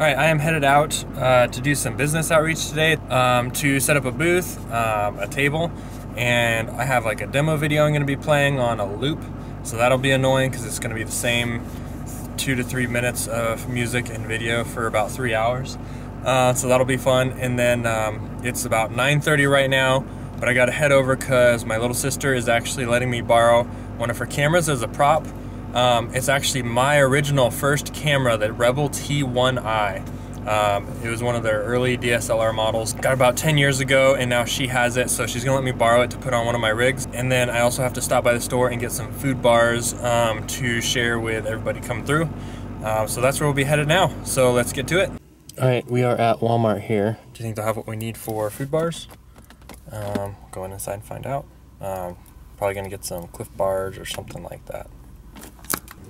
Alright, I am headed out to do some business outreach today to set up a booth, a table, and I have like a demo video I'm going to be playing on a loop, so that'll be annoying because it's going to be the same 2 to 3 minutes of music and video for about 3 hours, so that'll be fun. And then it's about 9:30 right now, but I got to head over because my little sister is actually letting me borrow one of her cameras as a prop. It's actually my original first camera, that Rebel T1i. It was one of their early DSLR models. Got about 10 years ago, and now she has it, so she's gonna let me borrow it to put on one of my rigs. And then I also have to stop by the store and get some food bars to share with everybody coming through. So that's where we'll be headed now. So let's get to it. All right, we are at Walmart here. Do you think they'll have what we need for food bars? Going inside and find out. Probably gonna get some Cliff Bars or something like that.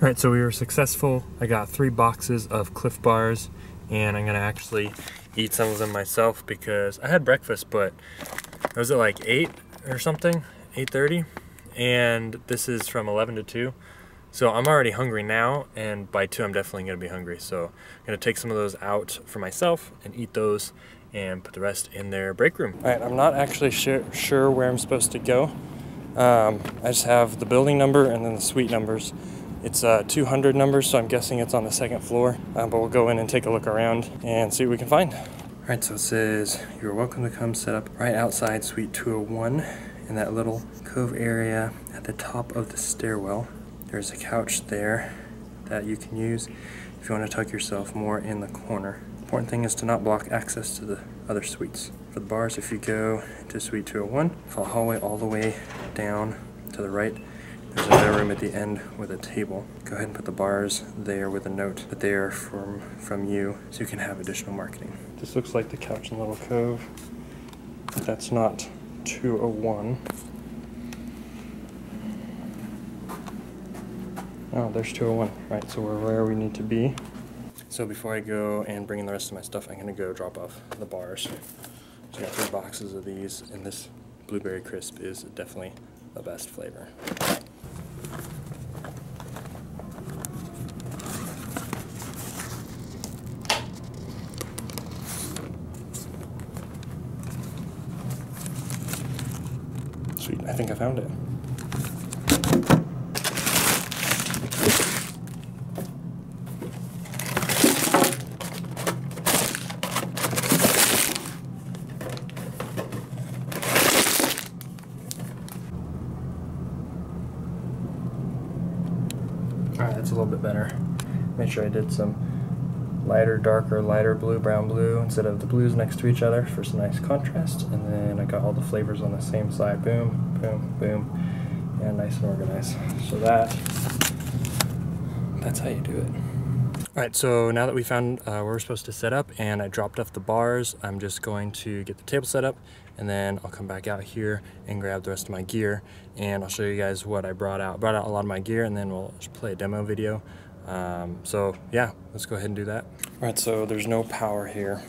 All right, so we were successful. I got 3 boxes of Cliff Bars, and I'm gonna actually eat some of them myself because I had breakfast, but was it like 8 or something, 8:30? And this is from 11 to 2. So I'm already hungry now, and by 2 I'm definitely gonna be hungry. So I'm gonna take some of those out for myself and eat those and put the rest in their break room. All right, I'm not actually sure where I'm supposed to go. I just have the building number and then the suite numbers. It's 200 numbers, so I'm guessing it's on the 2nd floor, but we'll go in and take a look around and see what we can find. All right, so it says, you're welcome to come set up right outside suite 201 in that little cove area at the top of the stairwell. There's a couch there that you can use if you want to tuck yourself more in the corner. Important thing is to not block access to the other suites. For the bars, if you go to suite 201, follow the hallway all the way down to the right. There's another room at the end with a table. Go ahead and put the bars there with a note that they are from you, so you can have additional marketing. This looks like the couch in Little Cove. That's not 201. Oh, there's 201. Right, so we're where we need to be. So before I go and bring in the rest of my stuff, I'm gonna go drop off the bars. So I got 3 boxes of these, and this blueberry crisp is definitely the best flavor. Sweet, I think I found it. Alright, that's a little bit better. Make sure I did some lighter, darker, lighter blue, brown blue instead of the blues next to each other for some nice contrast. And then I got all the flavors on the same side. Boom, boom, boom. And nice and organized. So that's how you do it. Alright, so now that we found where we're supposed to set up and I dropped off the bars, I'm just going to get the table set up, and then I'll come back out here and grab the rest of my gear, and I'll show you guys what I brought out. Brought out a lot of my gear, and then we'll just play a demo video. So yeah, let's go ahead and do that. Alright, so there's no power here.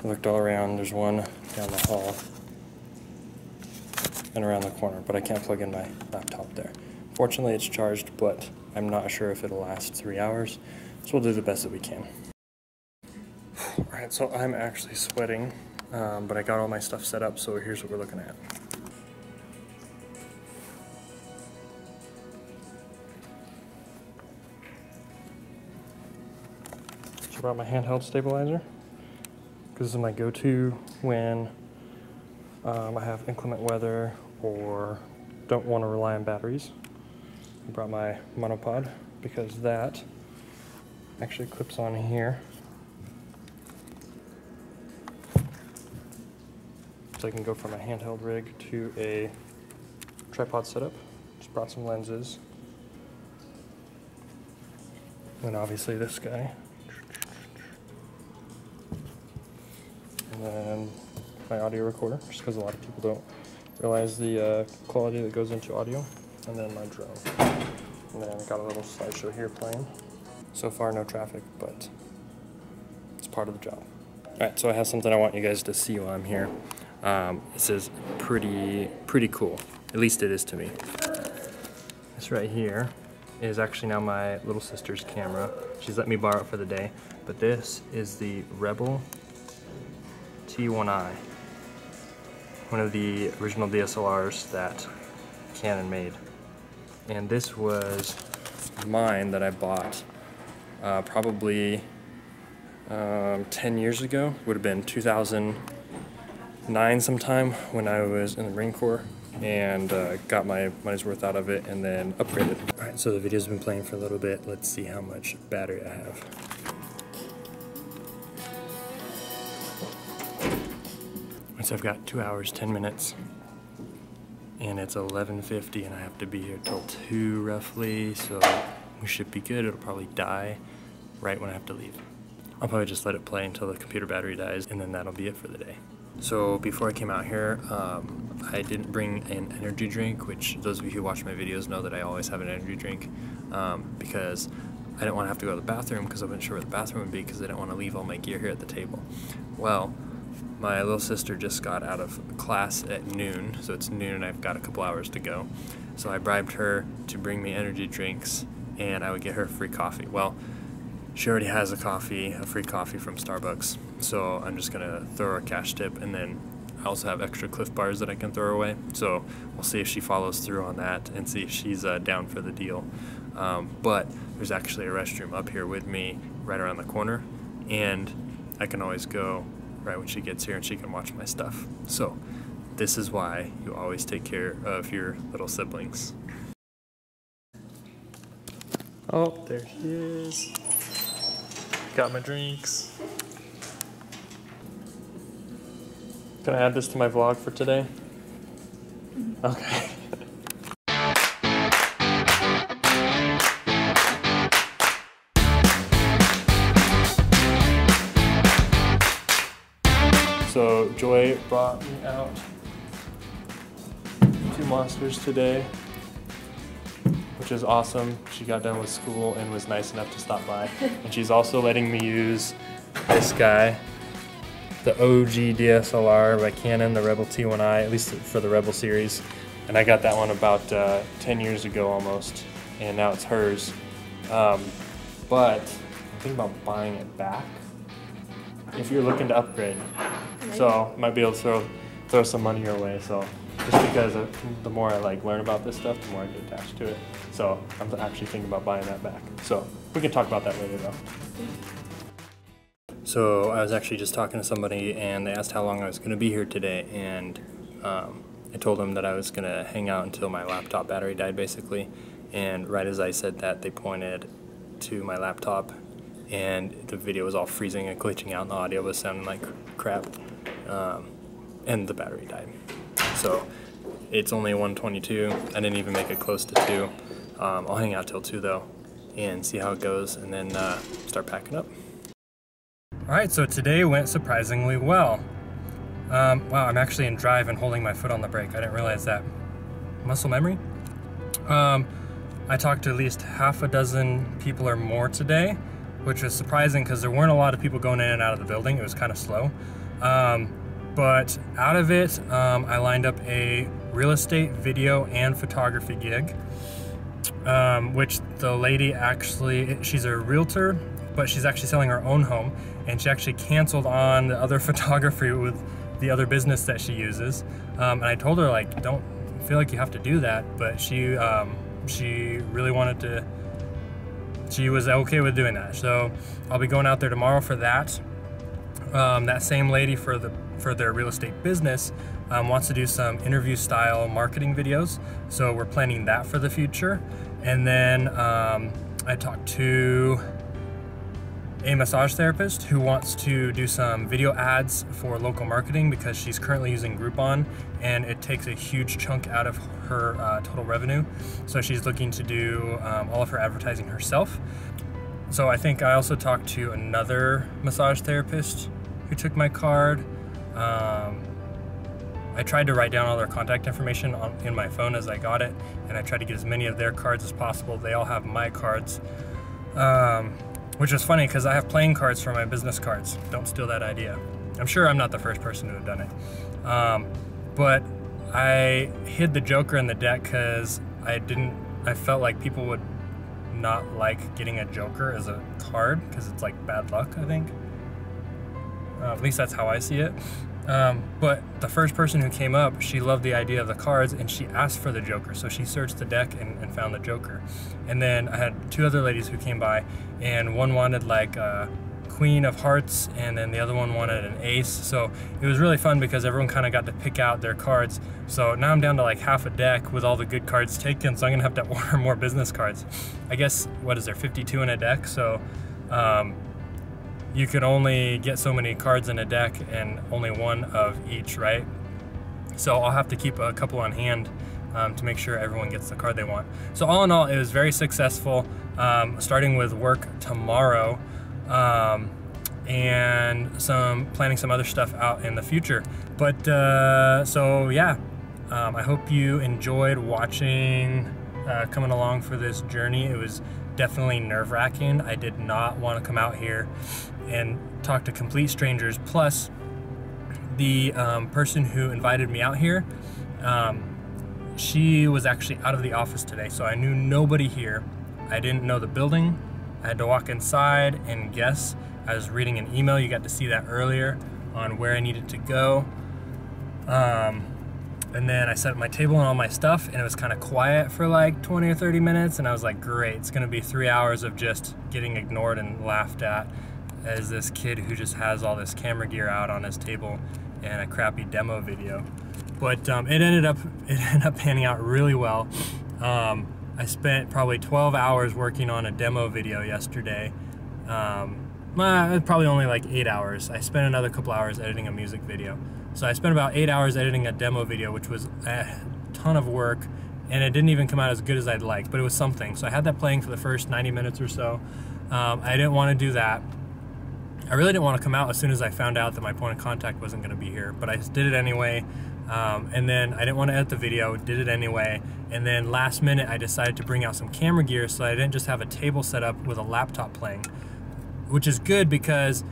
I looked all around. There's one down the hall and around the corner, but I can't plug in my laptop there. Fortunately, it's charged, but I'm not sure if it'll last 3 hours, so we'll do the best that we can. Alright, so I'm actually sweating, but I got all my stuff set up, so here's what we're looking at. So I brought my handheld stabilizer, because this is my go-to when I have inclement weather or don't want to rely on batteries. I brought my monopod because that actually clips on here. So I can go from a handheld rig to a tripod setup. Just brought some lenses. And obviously this guy. And then my audio recorder, just because a lot of people don't realize the quality that goes into audio. And then my drone. And then I got a little slideshow here playing. So far no traffic, but it's part of the job. Alright, so I have something I want you guys to see while I'm here. This is pretty cool. At least it is to me. This right here is actually now my little sister's camera. She's let me borrow it for the day. But this is the Rebel T1i, one of the original DSLRs that Canon made. And this was mine that I bought probably 10 years ago. Would have been 2009 sometime when I was in the Marine Corps, and got my money's worth out of it and then upgraded. Alright, so the video's been playing for a little bit. Let's see how much battery I have. So I've got 2 hours, 10 minutes, and it's 11:50 and I have to be here till 2 roughly, so we should be good. It'll probably die right when I have to leave. I'll probably just let it play until the computer battery dies, and then that'll be it for the day. So before I came out here, I didn't bring an energy drink, which those of you who watch my videos know that I always have an energy drink, because I didn't want to have to go to the bathroom because I wasn't sure where the bathroom would be, because I didn't want to leave all my gear here at the table. Well, my little sister just got out of class at noon, so it's noon and I've got a couple hours to go. So I bribed her to bring me energy drinks and I would get her free coffee. Well, she already has a free coffee from Starbucks, so I'm just gonna throw her a cash tip, and then I also have extra Cliff Bars that I can throw her away. So we'll see if she follows through on that and see if she's down for the deal. But there's actually a restroom up here with me right around the corner, and I can always go right when she gets here and she can watch my stuff. So this is why you always take care of your little siblings. Oh, there she is. Got my drinks. Can I add this to my vlog for today? Okay. So Joy brought me out 2 Monsters today, which is awesome. She got done with school and was nice enough to stop by. And she's also letting me use this guy, the OG DSLR by Canon, the Rebel T1i, at least for the Rebel series. And I got that one about 10 years ago almost, and now it's hers. But I'm thinking about buying it back if you're looking to upgrade. So might be able to throw some money your way. So just because the more I learn about this stuff, the more I get attached to it. So I'm actually thinking about buying that back. So we can talk about that later though. So I was actually just talking to somebody and they asked how long I was going to be here today, and I told them that I was going to hang out until my laptop battery died basically, and right as I said that, they pointed to my laptop and the video was all freezing and glitching out and the audio was sounding like crap, and the battery died. So it's only 1:22. I didn't even make it close to 2. I'll hang out till 2 though and see how it goes, and then start packing up. Alright, so today went surprisingly well. Wow, I'm actually in drive and holding my foot on the brake. I didn't realize that. Muscle memory? I talked to at least half a dozen people or more today, which was surprising because there weren't a lot of people going in and out of the building. It was kind of slow. But out of it, I lined up a real estate, video, and photography gig, which the lady actually, she's a realtor, but she's actually selling her own home, and she actually canceled on the other photography with the other business that she uses. And I told her, don't feel like you have to do that, but she really wanted to, she was okay with doing that. So I'll be going out there tomorrow for that. That same lady for their real estate business wants to do some interview style marketing videos, so we're planning that for the future. And then I talked to a massage therapist who wants to do some video ads for local marketing because she's currently using Groupon and it takes a huge chunk out of her total revenue. So she's looking to do all of her advertising herself. So I think I also talked to another massage therapist who took my card. I tried to write down all their contact information in my phone as I got it, and I tried to get as many of their cards as possible. They all have my cards. Which was funny because I have playing cards for my business cards. Don't steal that idea. I'm sure I'm not the first person to have done it. But I hid the Joker in the deck because I felt like people would not like getting a joker as a card because it's like bad luck, I think. At least that's how I see it. But the first person who came up, she loved the idea of the cards and she asked for the joker. So she searched the deck and found the joker. And then I had two other ladies who came by, and one wanted like a Queen of Hearts and then the other one wanted an ace. So it was really fun because everyone kind of got to pick out their cards. So now I'm down to like half a deck with all the good cards taken, so I'm gonna have to order more business cards. I guess, what is there, 52 in a deck? So you can only get so many cards in a deck and only one of each, right? So I'll have to keep a couple on hand to make sure everyone gets the card they want. So all in all, it was very successful, starting with work tomorrow, and planning some other stuff out in the future. But so yeah, I hope you enjoyed watching, coming along for this journey. It was definitely nerve-wracking. I did not want to come out here and talk to complete strangers. Plus, the person who invited me out here, she was actually out of the office today, so I knew nobody here. I didn't know the building. I had to walk inside and guess. I was reading an email, you got to see that earlier, on where I needed to go. And then I set up my table and all my stuff, and it was kind of quiet for like 20 or 30 minutes, and I was like, great, it's gonna be 3 hours of just getting ignored and laughed at as this kid who just has all this camera gear out on his table and a crappy demo video. But it ended up panning out really well. I spent probably 12 hours working on a demo video yesterday. Probably only like 8 hours. I spent another couple hours editing a music video. So I spent about 8 hours editing a demo video, which was a ton of work, and it didn't even come out as good as I'd like, but it was something. So I had that playing for the first 90 minutes or so. I didn't want to do that. I really didn't want to come out as soon as I found out that my point of contact wasn't going to be here, but I did it anyway. And then I didn't want to edit the video, did it anyway. And then last minute I decided to bring out some camera gear, so I didn't just have a table set up with a laptop playing, which is good because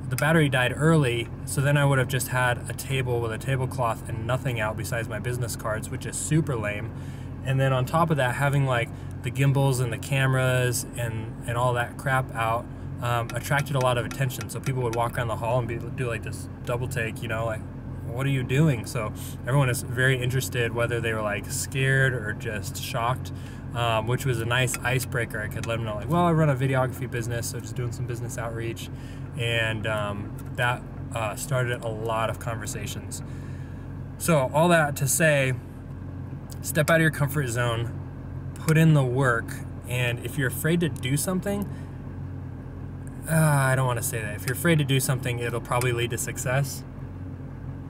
the battery died early, so then I would have just had a table with a tablecloth and nothing out besides my business cards, which is super lame. And then on top of that, having like the gimbals and the cameras and all that crap out attracted a lot of attention. So people would walk around the hall and do like this double take, you know, like, what are you doing? So everyone is very interested, whether they were like scared or just shocked, which was a nice icebreaker. I could let them know, like, well, I run a videography business, so just doing some business outreach. And that started a lot of conversations. So all that to say, step out of your comfort zone, put in the work, and if you're afraid to do something, I don't want to say that. If you're afraid to do something, it'll probably lead to success.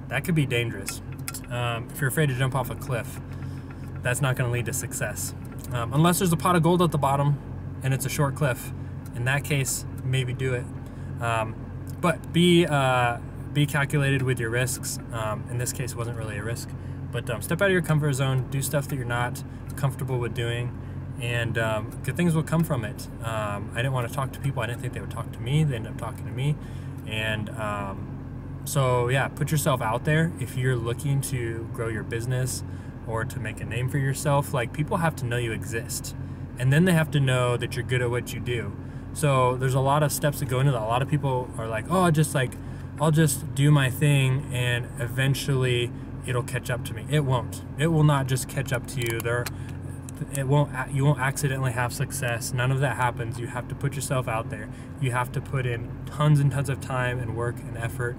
That could be dangerous. If you're afraid to jump off a cliff, that's not going to lead to success. Unless there's a pot of gold at the bottom and it's a short cliff. In that case, maybe do it. But be calculated with your risks. In this case, it wasn't really a risk. But step out of your comfort zone, do stuff that you're not comfortable with doing, and good things will come from it. I didn't want to talk to people. I didn't think they would talk to me. They ended up talking to me. And so yeah, put yourself out there. If you're looking to grow your business or to make a name for yourself, like, people have to know you exist. And then they have to know that you're good at what you do. So there's a lot of steps that go into that. A lot of people are like, oh, I'll just do my thing and eventually it'll catch up to me. It won't. It will not just catch up to you. You won't accidentally have success. None of that happens. You have to put yourself out there. You have to put in tons and tons of time and work and effort,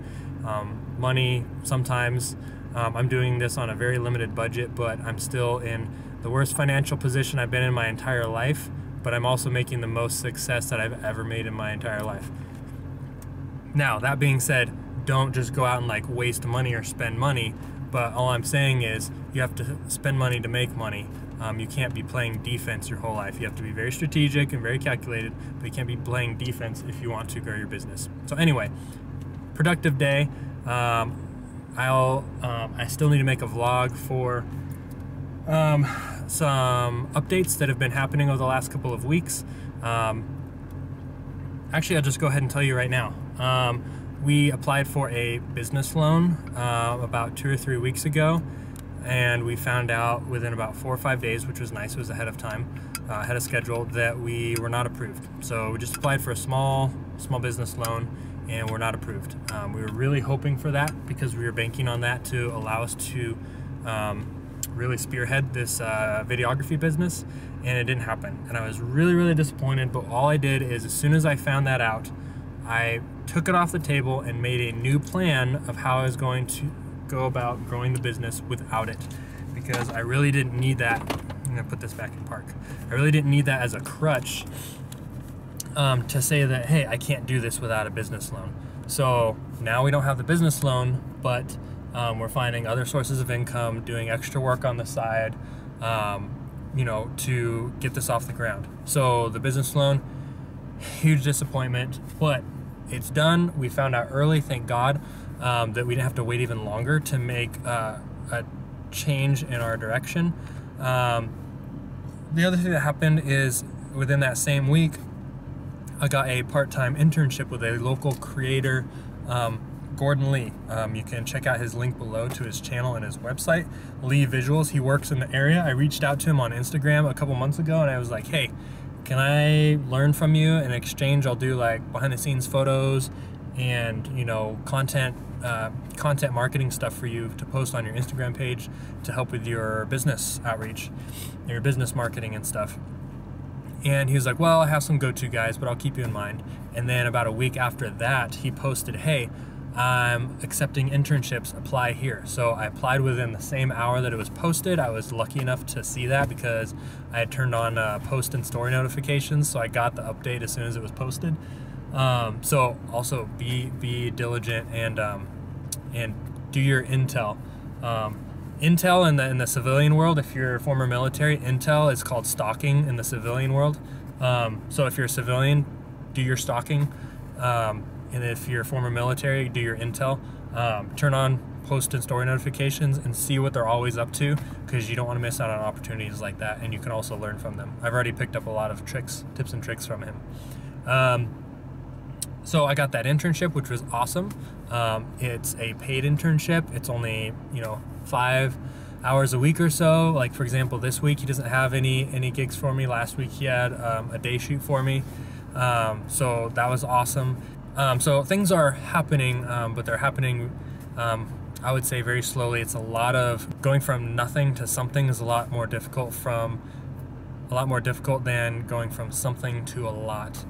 money sometimes. I'm doing this on a very limited budget, but I'm still in the worst financial position I've been in my entire life, but I'm also making the most success that I've ever made in my entire life. Now, that being said, don't just go out and like waste money or spend money, but all I'm saying is you have to spend money to make money. You can't be playing defense your whole life. You have to be very strategic and very calculated, but you can't be playing defense if you want to grow your business. So anyway, productive day. I still need to make a vlog for some updates that have been happening over the last couple of weeks. Actually, I'll just go ahead and tell you right now. We applied for a business loan about 2 or 3 weeks ago, and we found out within about 4 or 5 days, which was nice, it was ahead of time, ahead of schedule that we were not approved. So we just applied for a small business loan and we're not approved. We were really hoping for that because we were banking on that to allow us to really spearhead this videography business, and it didn't happen. And I was really disappointed, but all I did is as soon as I found that out, I took it off the table and made a new plan of how I was going to go about growing the business without it, because I really didn't need that. I'm gonna put this back in park. I really didn't need that as a crutch to say that, hey, I can't do this without a business loan. So now we don't have the business loan, but we're finding other sources of income, doing extra work on the side, you know, to get this off the ground. So the business loan, huge disappointment, but it's done. We found out early, thank God, that we didn't have to wait even longer to make a change in our direction. The other thing that happened is within that same week, I got a part-time internship with a local creator, Gordon Lee. You can check out his link below to his channel and his website, Lee Visuals. He works in the area. I reached out to him on Instagram a couple months ago and I was like, hey, can I learn from you? In exchange, I'll do like behind the scenes photos and, you know, content marketing stuff for you to post on your Instagram page to help with your business outreach, your business marketing and stuff. And he was like, well, I have some go-to guys, but I'll keep you in mind. And then about a week after that, he posted, hey, I'm accepting internships, apply here. So I applied within the same hour that it was posted. I was lucky enough to see that because I had turned on post and story notifications, so I got the update as soon as it was posted. So also be diligent and do your intel. Intel in the civilian world, if you're former military, intel is called stalking in the civilian world. So if you're a civilian, do your stalking. And if you're former military, do your intel. Turn on post and story notifications and see what they're always up to, because you don't want to miss out on opportunities like that, and you can also learn from them. I've already picked up a lot of tips and tricks from him. So I got that internship, which was awesome. It's a paid internship. It's only, you know, 5 hours a week or so. Like for example, this week he doesn't have any gigs for me. Last week he had a day shoot for me. So that was awesome. So things are happening, but they're happening, I would say, very slowly. It's a lot of going from nothing to something is a lot more difficult than going from something to a lot.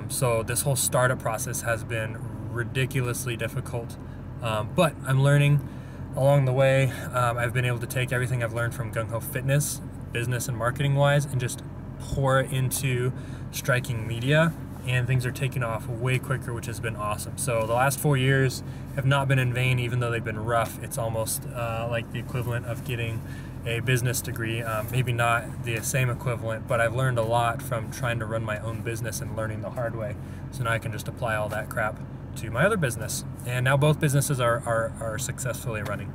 So this whole startup process has been ridiculously difficult, but I'm learning along the way. I've been able to take everything I've learned from Gung Ho Fitness, business and marketing wise, and just pour it into striking media, and things are taking off way quicker, which has been awesome. So the last 4 years have not been in vain, even though they've been rough. It's almost like the equivalent of getting a business degree. Maybe not the same equivalent, but I've learned a lot from trying to run my own business and learning the hard way. So now I can just apply all that crap to my other business. And now both businesses are successfully running.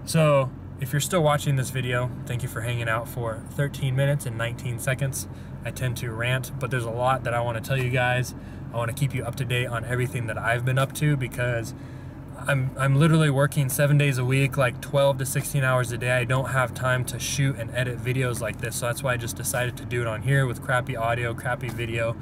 So if you're still watching this video, thank you for hanging out for 13 minutes and 19 seconds. I tend to rant, but there's a lot that I want to tell you guys. I want to keep you up to date on everything that I've been up to, because I'm literally working 7 days a week, like 12 to 16 hours a day. I don't have time to shoot and edit videos like this, so that's why I just decided to do it on here with crappy audio, crappy video,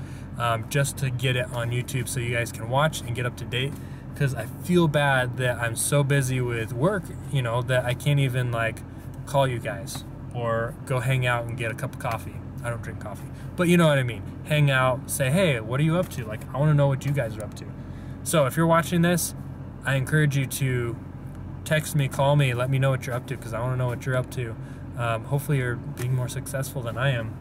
just to get it on YouTube so you guys can watch and get up to date. Because I feel bad that I'm so busy with work, you know, that I can't even like call you guys or go hang out and get a cup of coffee. I don't drink coffee, but you know what I mean. Hang out, say, hey, what are you up to? Like, I want to know what you guys are up to. So if you're watching this, I encourage you to text me, call me, let me know what you're up to, because I want to know what you're up to. Hopefully you're being more successful than I am,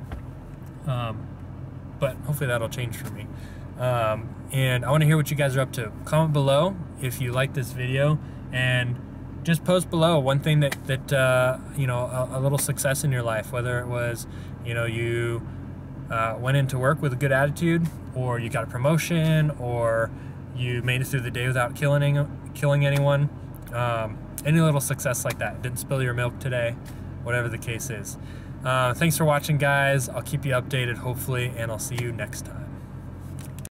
but hopefully that'll change for me. And I want to hear what you guys are up to. Comment below if you like this video, and just post below one thing that you know, a little success in your life, whether it was, you know, you went into work with a good attitude, or you got a promotion, or you made it through the day without killing anyone. Any little success like that. Didn't spill your milk today, whatever the case is. Thanks for watching, guys. I'll keep you updated, hopefully, and I'll see you next time.